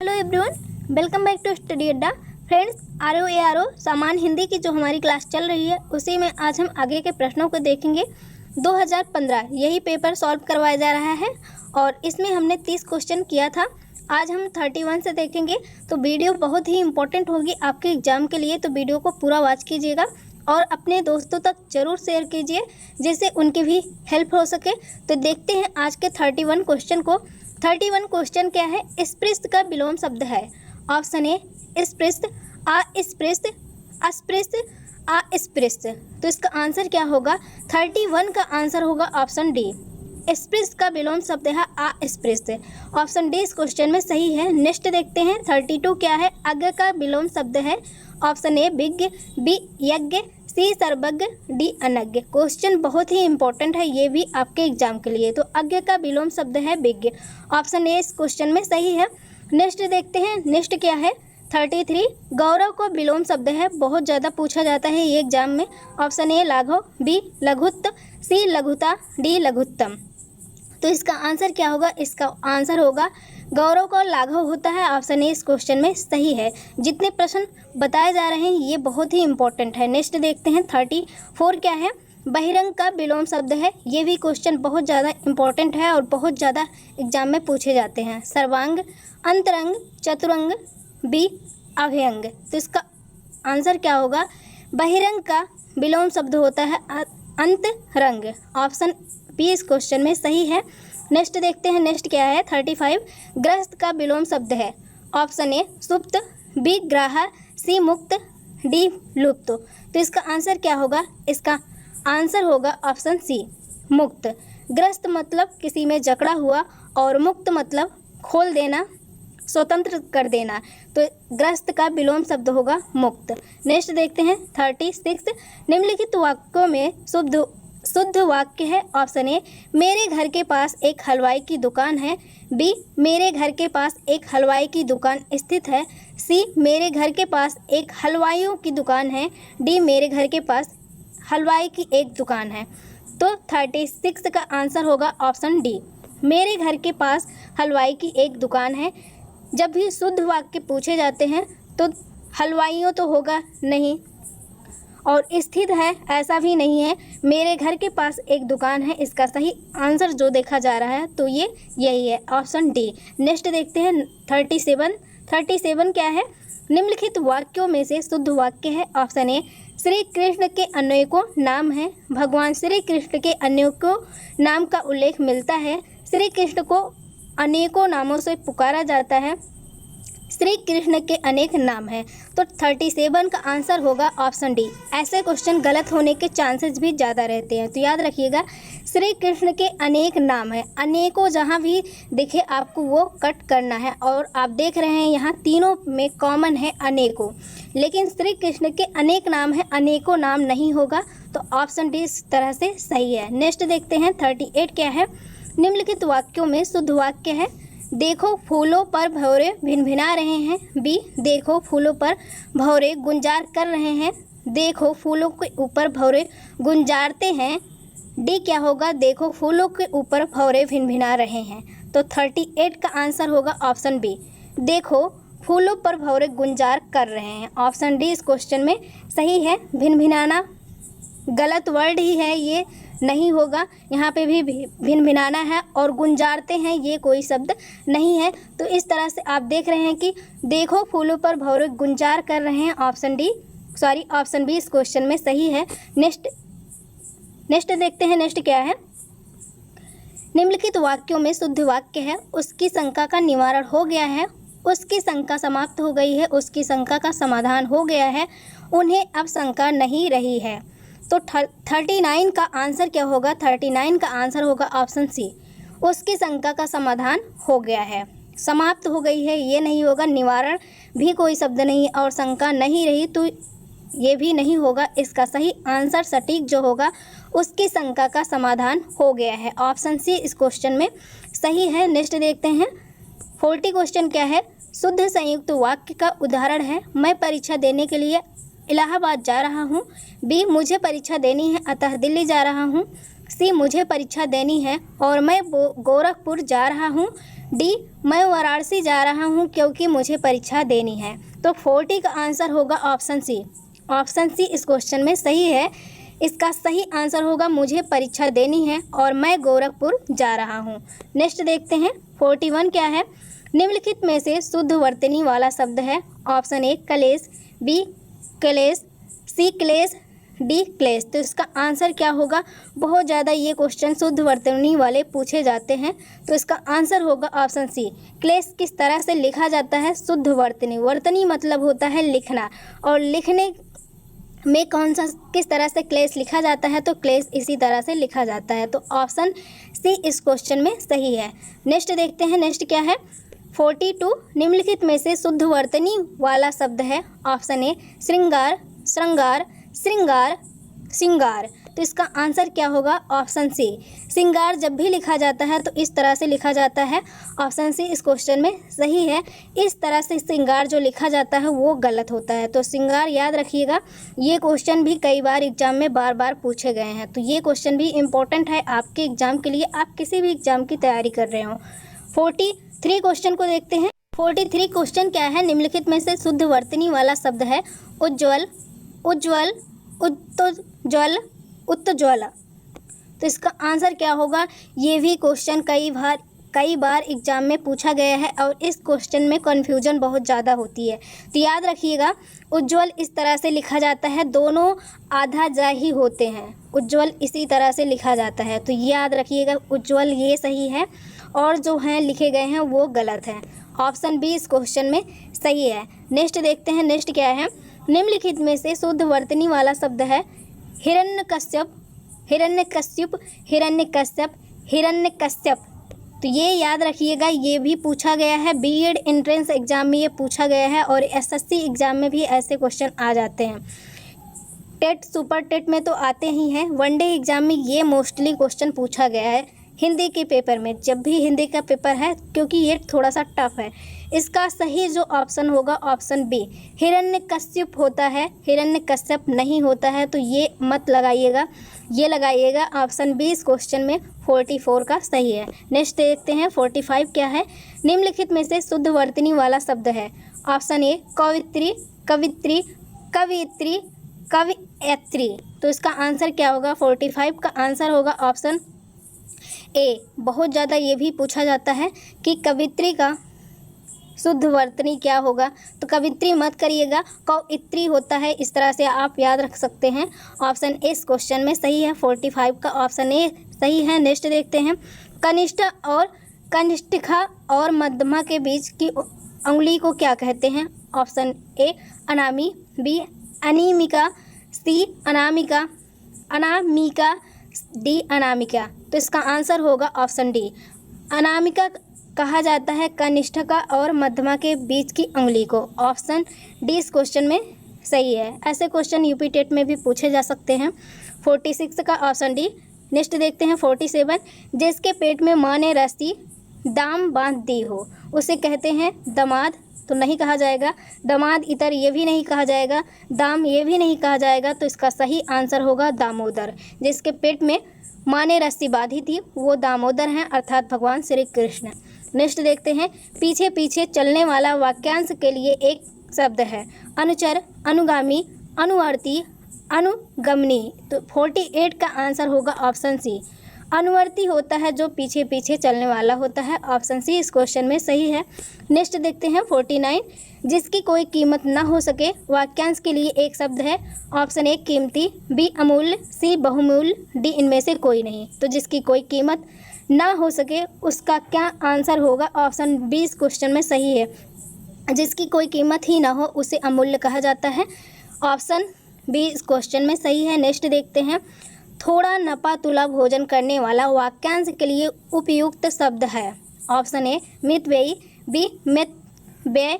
Hello everyone, welcome back to study Adda. Friends, R O सामान्य हिंदी की जो हमारी क्लास चल रही है उसी में आज हम आगे के प्रश्नों को देखेंगे। 2015 यही पेपर सॉल्व करवाया जा रहा है और इसमें हमने 30 क्वेश्चन किया था। आज हम 31 से देखेंगे। तो वीडियो बहुत ही इंपॉर्टेंट होगी आपके एग्जाम के लिए, तो वीडियो को पूरा वॉच कीजिएगा और अपने दोस्तों तक ज़रूर शेयर कीजिए जिससे उनकी भी हेल्प हो सके। तो देखते हैं आज के 31 क्वेश्चन को। 31 क्वेश्चन क्या है? स्पृष्ट का विलोम शब्द है। ऑप्शन ए स्पृष्ट, अस्पृष्ट, अस्पृष्ट, अस्पृष्ट। तो इसका आंसर क्या होगा? 31 का आंसर होगा ऑप्शन डी। स्पृष्ट का विलोम शब्द है अस्पृष्ट। ऑप्शन डी इस क्वेश्चन में सही है। नेक्स्ट देखते हैं 32 क्या है? अज्ञ का विलोम शब्द है। ऑप्शन ए विज्ञ, बी यज्ञ, सी सर्वज्ञ, डी अनज्ञ। क्वेश्चन बहुत ही इंपॉर्टेंट है ये भी आपके एग्जाम के लिए। तो अज्ञ का विलोम शब्द है विज्ञ। ऑप्शन ए इस क्वेश्चन में सही है। नेक्स्ट देखते हैं, नेक्स्ट क्या है? 33 गौरव को विलोम शब्द है। बहुत ज़्यादा पूछा जाता है ये एग्जाम में। ऑप्शन ए लाघव, बी लघुत्त, सी लघुता, डी लघुत्तम। तो इसका आंसर क्या होगा? इसका आंसर होगा गौरव का लाघव होता है। ऑप्शन ए इस क्वेश्चन में सही है। जितने प्रश्न बताए जा रहे हैं ये बहुत ही इंपॉर्टेंट है। नेक्स्ट देखते हैं 34 क्या है? बहिरंग का विलोम शब्द है। ये भी क्वेश्चन बहुत ज़्यादा इंपॉर्टेंट है और बहुत ज़्यादा एग्जाम में पूछे जाते हैं। सर्वांग, अंतरंग, चतुरंग, बी अभयंग। तो इसका आंसर क्या होगा? बहिरंग का विलोम शब्द होता है अंतरंग। ऑप्शन बी इस क्वेश्चन में सही है। नेक्स्ट देखते हैं, नेक्स्ट क्या है? 35 ग्रस्त का विलोम शब्द है। ऑप्शन ए सुप्त, बी ग्राह, सी मुक्त, डी लुप्त। तो इसका आंसर क्या होगा? इसका आंसर होगा ऑप्शन सी मुक्त। ग्रस्त मतलब किसी में जकड़ा हुआ और मुक्त मतलब खोल देना, स्वतंत्र कर देना। तो ग्रस्त का विलोम शब्द होगा मुक्त। नेक्स्ट देखते हैं 36 निम्नलिखित वाक्यों में शुद्ध वाक्य है। ऑप्शन ए मेरे घर के पास एक हलवाई की दुकान है, बी मेरे घर के पास एक हलवाई की दुकान स्थित है, सी मेरे घर के पास एक हलवाइयों की दुकान है, डी मेरे घर के पास हलवाई की एक दुकान है। तो 36 का आंसर होगा ऑप्शन डी, मेरे घर के पास हलवाई की एक दुकान है। जब भी शुद्ध वाक्य पूछे जाते हैं तो हलवाइयों तो होगा नहीं और स्थित है ऐसा भी नहीं है। मेरे घर के पास एक दुकान है, इसका सही आंसर जो देखा जा रहा है तो ये यही है, ऑप्शन डी। नेक्स्ट देखते हैं 37 क्या है? निम्नलिखित वाक्यों में से शुद्ध वाक्य है। ऑप्शन ए श्री कृष्ण के अनेकों नाम हैं। भगवान श्री कृष्ण के अनेकों नाम का उल्लेख मिलता है। श्री कृष्ण को अनेकों नामों से पुकारा जाता है। श्री कृष्ण के अनेक नाम हैं। तो 37 का आंसर होगा ऑप्शन डी। ऐसे क्वेश्चन गलत होने के चांसेस भी ज़्यादा रहते हैं, तो याद रखिएगा श्री कृष्ण के अनेक नाम हैं। अनेकों जहाँ भी दिखे आपको वो कट करना है। और आप देख रहे हैं यहाँ तीनों में कॉमन है अनेकों, लेकिन श्री कृष्ण के अनेक नाम हैं, अनेकों नाम नहीं होगा। तो ऑप्शन डी इस तरह से सही है। नेक्स्ट देखते हैं 38 क्या है? निम्नलिखित वाक्यों में शुद्ध वाक्य है। देखो फूलों पर भंवरे भिनभिना रहे हैं, बी देखो फूलों पर भंवरे गुंजार कर रहे हैं, देखो फूलों के ऊपर भंवरे गुंजारते हैं, डी क्या होगा? देखो फूलों के ऊपर भंवरे भिनभिना रहे हैं। तो 38 का आंसर होगा ऑप्शन बी, देखो फूलों पर भंवरे गुंजार कर रहे हैं। ऑप्शन डी इस क्वेश्चन में सही है। भिनभिनाना गलत वर्ड ही है, ये नहीं होगा। यहाँ पे भी भिनभिनाना है और गुंजारते हैं ये कोई शब्द नहीं है। तो इस तरह से आप देख रहे हैं कि देखो फूलों पर भंवरे गुंजार कर रहे हैं। ऑप्शन बी इस क्वेश्चन में सही है। नेक्स्ट देखते हैं, नेक्स्ट क्या है? निम्नलिखित वाक्यों में शुद्ध वाक्य है। उसकी शंका का निवारण हो गया है, उसकी शंका समाप्त हो गई है, उसकी शंका का समाधान हो गया है, उन्हें अब शंका नहीं रही है। तो 39 का आंसर क्या होगा? 39 का आंसर होगा ऑप्शन सी, उसकी शंका का समाधान हो गया है। समाप्त हो गई है ये नहीं होगा, निवारण भी कोई शब्द नहीं है और शंका नहीं रही तो ये भी नहीं होगा। इसका सही आंसर सटीक जो होगा उसकी शंका का समाधान हो गया है। ऑप्शन सी इस क्वेश्चन में सही है। नेक्स्ट देखते हैं 40 क्वेश्चन क्या है? शुद्ध संयुक्त वाक्य का उदाहरण है। मैं परीक्षा देने के लिए इलाहाबाद जा रहा हूँ, बी मुझे परीक्षा देनी है अतः दिल्ली जा रहा हूँ, सी मुझे परीक्षा देनी है और मैं गोरखपुर जा रहा हूँ, डी मैं वाराणसी जा रहा हूँ क्योंकि मुझे परीक्षा देनी है। तो 40 का आंसर होगा ऑप्शन सी। ऑप्शन सी इस क्वेश्चन में सही है। इसका सही आंसर होगा मुझे परीक्षा देनी है और मैं गोरखपुर जा रहा हूँ। नेक्स्ट देखते हैं 41 क्या है। निम्नलिखित में से शुद्ध वर्तनी वाला शब्द है। ऑप्शन ए कलेश, बी कलेश, सी क्लेश, डी क्लेश। तो इसका आंसर क्या होगा। बहुत ज़्यादा ये क्वेश्चन शुद्ध वर्तनी वाले पूछे जाते हैं, तो इसका आंसर होगा ऑप्शन सी। क्लेश किस तरह से लिखा जाता है। शुद्ध वर्तनी, वर्तनी मतलब होता है लिखना, और लिखने में कौन सा किस तरह से क्लेश लिखा जाता है, तो क्लेश इसी तरह से लिखा जाता है। तो ऑप्शन सी इस क्वेश्चन में सही है। नेक्स्ट देखते हैं। नेक्स्ट क्या है 42। निम्नलिखित में से शुद्ध वर्तनी वाला शब्द है। ऑप्शन ए श्रृंगार, श्रृंगार, श्रृंगार, श्रृंगार। तो इसका आंसर क्या होगा। Option C. श्रृंगार जब भी लिखा जाता है तो इस तरह से लिखा जाता है। ऑप्शन सी इस क्वेश्चन में सही है। इस तरह से श्रृंगार जो लिखा जाता है वो गलत होता है। तो श्रृंगार याद रखिएगा। ये क्वेश्चन भी कई बार एग्जाम में बार बार पूछे गए हैं, तो ये क्वेश्चन भी इम्पोर्टेंट है आपके एग्जाम के लिए, आप किसी भी एग्जाम की तैयारी कर रहे हो। 43 क्वेश्चन को देखते हैं। 43 क्वेश्चन क्या है। निम्नलिखित में से शुद्ध वर्तनी वाला शब्द है। उज्ज्वल, उज्ज्वल, उत्तज्वल, उत्तज्वल। तो इसका आंसर क्या होगा। ये भी क्वेश्चन कई बार एग्जाम में पूछा गया है और इस क्वेश्चन में कन्फ्यूजन बहुत ज़्यादा होती है। तो याद रखिएगा उज्ज्वल इस तरह से लिखा जाता है, दोनों आधा जा ही होते हैं। उज्ज्वल इसी तरह से लिखा जाता है, तो याद रखिएगा उज्ज्वल ये सही है और जो हैं लिखे गए हैं वो गलत हैं। ऑप्शन बी इस क्वेश्चन में सही है। नेक्स्ट देखते हैं। नेक्स्ट क्या है। निम्नलिखित में से शुद्ध वर्तनी वाला शब्द है। हिरण्यकश्यप, हिरण्यकश्यप, हिरण्यकश्यप, हिरण्यकश्यप। तो ये याद रखिएगा, ये भी पूछा गया है। बीएड एंट्रेंस एग्जाम में ये पूछा गया है और एसएससी एग्जाम में भी ऐसे क्वेश्चन आ जाते हैं। टेट, सुपर टेट में तो आते ही हैं। वनडे एग्जाम में ये मोस्टली क्वेश्चन पूछा गया है हिंदी के पेपर में, जब भी हिंदी का पेपर है, क्योंकि ये थोड़ा सा टफ है। इसका सही जो ऑप्शन होगा ऑप्शन बी हिरण्यकश्यप होता है, हिरण्यकश्यप नहीं होता है। तो ये मत लगाइएगा, ये लगाइएगा ऑप्शन बी इस क्वेश्चन में 44 का सही है। नेक्स्ट देखते हैं 45 क्या है। निम्नलिखित में से शुद्ध वर्तनी वाला शब्द है। ऑप्शन ए कवित्री, कवित्री, कवियत्री, कवियत्री। तो इसका आंसर क्या होगा। 45 का आंसर होगा ऑप्शन ए। बहुत ज़्यादा ये भी पूछा जाता है कि कवित्री का शुद्ध वर्तनी क्या होगा, तो कवित्री मत करिएगा, कवित्री होता है। इस तरह से आप याद रख सकते हैं। ऑप्शन ए इस क्वेश्चन में सही है। 45 का ऑप्शन ए सही है। नेक्स्ट देखते हैं। कनिष्ठ और कनिष्ठिका और मध्यमा के बीच की उंगली को क्या कहते हैं। ऑप्शन ए अनामी, बी अनीमिका, सी अनामिका, अनामिका, डी अनामिका। तो इसका आंसर होगा ऑप्शन डी। अनामिका कहा जाता है कनिष्ठिका और मध्यमा के बीच की उंगली को। ऑप्शन डी इस क्वेश्चन में सही है। ऐसे क्वेश्चन यूपी टेट में भी पूछे जा सकते हैं। 46 का ऑप्शन डी। नेक्स्ट देखते हैं 47। जिसके पेट में माँ ने रस्सी दाम बांध दी हो उसे कहते हैं दमाद, तो नहीं कहा जाएगा। दमाद इतर ये भी नहीं कहा जाएगा, दाम ये भी नहीं कहा जाएगा। तो इसका सही आंसर होगा दामोदर। जिसके पेट में माँ ने रस्सी बांधी थी वो दामोदर हैं, अर्थात भगवान श्री कृष्ण। नेक्स्ट देखते हैं। पीछे पीछे चलने वाला वाक्यांश के लिए एक शब्द है। अनुचर, अनुगामी, अनुवर्ती, अनुगमनी। तो 48 का आंसर होगा ऑप्शन सी। अनुवर्ती होता है जो पीछे पीछे चलने वाला होता है। ऑप्शन सी इस क्वेश्चन में सही है। नेक्स्ट देखते हैं 49। जिसकी कोई कीमत ना हो सके वाक्यांश के लिए एक शब्द है। ऑप्शन ए कीमती, बी अमूल्य, सी बहुमूल्य, डी इनमें से कोई नहीं। तो जिसकी कोई कीमत ना हो सके उसका क्या आंसर होगा। ऑप्शन बी इस क्वेश्चन में सही है। जिसकी कोई कीमत ही ना हो उसे अमूल्य कहा जाता है। ऑप्शन बी इस क्वेश्चन में सही है। नेक्स्ट देखते हैं। थोड़ा नपा तुला भोजन करने वाला वाक्यांश के लिए उपयुक्त शब्द है। ऑप्शन ए मितव्ययी, बी मितव्यय,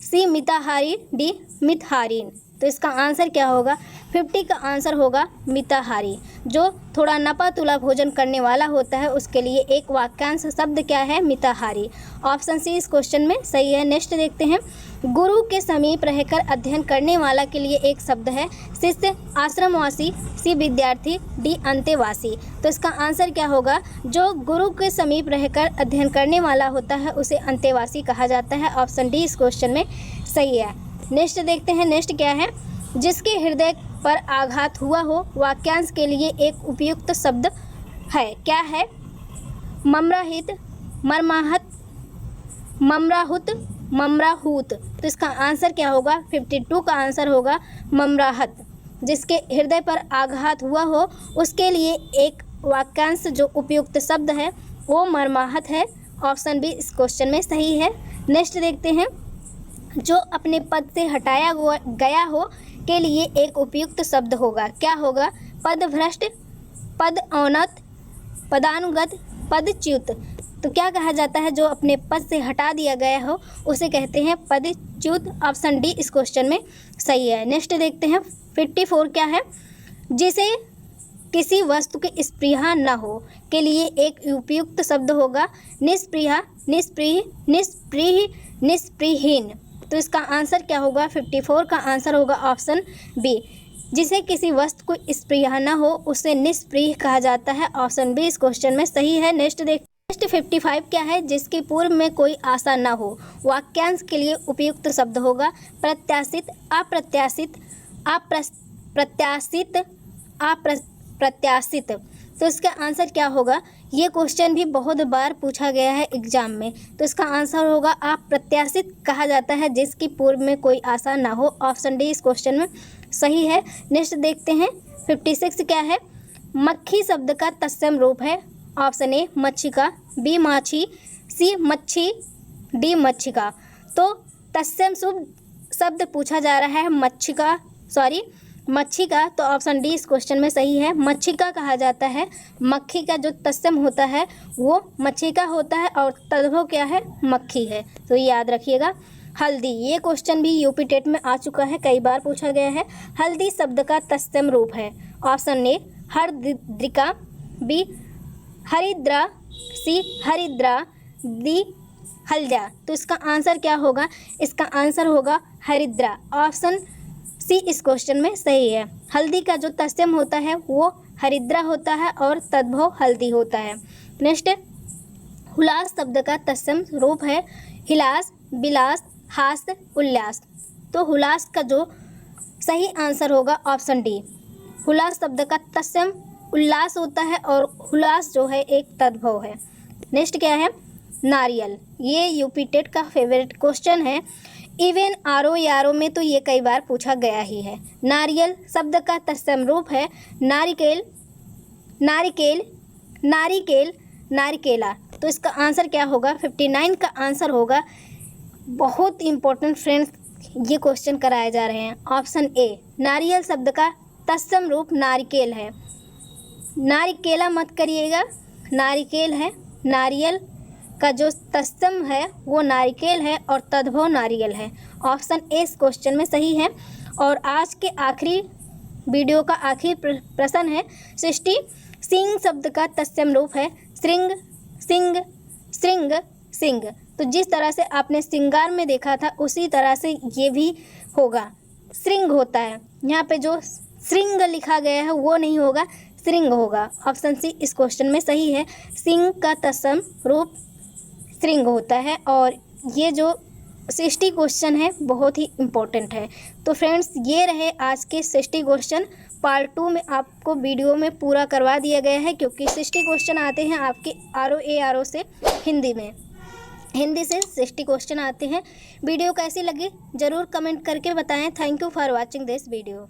सी मिताहारी, डी मितहारीन। तो इसका आंसर क्या होगा। 50 का आंसर होगा मिताहारी। जो थोड़ा नपा तुला भोजन करने वाला होता है उसके लिए एक वाक्यांश शब्द क्या है, मिताहारी। ऑप्शन सी इस क्वेश्चन में सही है। नेक्स्ट देखते हैं गुरु के समीप रहकर अध्ययन करने वाला के लिए एक शब्द है शिष्य, आश्रमवासी, सी विद्यार्थी, डी अंतेवासी। तो इसका आंसर क्या होगा? जो गुरु के समीप रहकर अध्ययन करने वाला होता है उसे अंतेवासी कहा जाता है। ऑप्शन डी इस क्वेश्चन में सही है। नेक्स्ट देखते हैं, नेक्स्ट क्या है? जिसके हृदय पर आघात हुआ हो वाक्यांश के लिए एक उपयुक्त शब्द है, क्या है? ममराहित, मरमाहत, ममराहुत, ममराहूत। तो इसका आंसर क्या होगा? 52 का आंसर होगा ममराहत। जिसके हृदय पर आघात हुआ हो उसके लिए एक वाक्यांश जो उपयुक्त शब्द है वो मरमाहत है। ऑप्शन बी इस क्वेश्चन में सही है। नेक्स्ट देखते हैं, जो अपने पद से हटाया गया हो के लिए एक उपयुक्त शब्द होगा, क्या होगा? पदभ्रष्ट, पदोन्नत, पदानुगत, पदच्युत। तो क्या कहा जाता है? जो अपने पद से हटा दिया गया हो उसे कहते हैं पदच्युत। ऑप्शन डी इस क्वेश्चन में सही है। नेक्स्ट देखते हैं 54 क्या है? जिसे किसी वस्तु की स्पृहा न हो के लिए एक उपयुक्त शब्द होगा निस्पृहा, निस्पृह, निस्पृह, निस्पृहीन। तो इसका आंसर क्या होगा? 54 का आंसर होगा ऑप्शन बी। जिसे किसी वस्तु को स्पृहा न हो उसे निस्पृह कहा जाता है। ऑप्शन बी इस क्वेश्चन में सही है। नेक्स्ट 55 क्या है? जिसके पूर्व में कोई आशा न हो वाक्यांश के लिए उपयुक्त शब्द होगा प्रत्याशित, अप्रत्याशित, अप्रत्याशित, अप्रत्याशित। तो इसका आंसर क्या होगा? ये क्वेश्चन भी बहुत बार पूछा गया है एग्जाम में। तो इसका आंसर होगा अप्रत्याशित कहा जाता है जिसकी पूर्व में कोई आशा ना हो। ऑप्शन डी इस क्वेश्चन में सही है। नेक्स्ट देखते हैं 56 क्या है? मक्खी शब्द का तत्सम रूप है। ऑप्शन ए मच्छिका, बी माछी, सी मच्छी, डी मच्छिका। तो तत्सम शब्द पूछा जा रहा है मच्छी का। तो ऑप्शन डी इस क्वेश्चन में सही है। मच्छिका कहा जाता है। मक्खी का जो तत्सम होता है वो मच्छिका होता है और तद्भव क्या है? मक्खी है। तो याद रखिएगा। हल्दी, ये क्वेश्चन भी यूपी टेट में आ चुका है, कई बार पूछा गया है। हल्दी शब्द का तत्सम रूप है। ऑप्शन ए हरद्रिका, बी हरिद्रा, सी हरिद्रा, डी हल्दा। तो इसका आंसर क्या होगा? इसका आंसर होगा हरिद्रा। ऑप्शन सी इस क्वेश्चन में सही है। हल्दी का जो तत्सम होता है वो हरिद्रा होता है और तद्भव हल्दी होता है। नेक्स्ट, हुलास शब्द का तत्सम रूप है हिलास, बिलास, हास, उल्लास। तो हुलास का जो सही आंसर होगा ऑप्शन डी। हुलास शब्द का तत्सम उल्लास होता है और हुलास जो है एक तद्भव है। नेक्स्ट क्या है? नारियल, ये यूपी टेट का फेवरेट क्वेश्चन है। इवन आरो यारो में तो ये कई बार पूछा गया ही है। नारियल शब्द का तत्सम रूप है नारिकेल, नारिकेल, नारिकेल, नारिकेला। तो इसका आंसर क्या होगा? 59 का आंसर होगा। बहुत इंपॉर्टेंट फ्रेंड्स ये क्वेश्चन कराए जा रहे हैं। ऑप्शन ए नारियल शब्द का तत्सम रूप नारिकेल है। नारिकेला मत करिएगा, नारिकेल है। नारियल का जो तत्सम है वो नारिकेल है और तद्भव नारियल है। ऑप्शन ए इस क्वेश्चन में सही है। और आज के आखिरी वीडियो का आखिरी प्रश्न है 60। सिंह शब्द का तत्सम रूप है श्रृंग, सिंग, श्रृंग, सिंग। तो जिस तरह से आपने श्रृंगार में देखा था उसी तरह से ये भी होगा, श्रृंग होता है। यहाँ पे जो श्रृंग लिखा गया है वो नहीं होगा, श्रृंग होगा। ऑप्शन सी इस क्वेश्चन में सही है। सिंह का तत्सम रूप श्रृंग होता है और ये जो 60 क्वेश्चन है बहुत ही इम्पोर्टेंट है। तो फ्रेंड्स ये रहे आज के 60 क्वेश्चन। पार्ट 2 में आपको वीडियो में पूरा करवा दिया गया है क्योंकि 60 क्वेश्चन आते हैं आपके RO से हिंदी में। हिंदी से 60 क्वेश्चन आते हैं। वीडियो कैसी लगी ज़रूर कमेंट करके बताएं। Thank you for watching this video.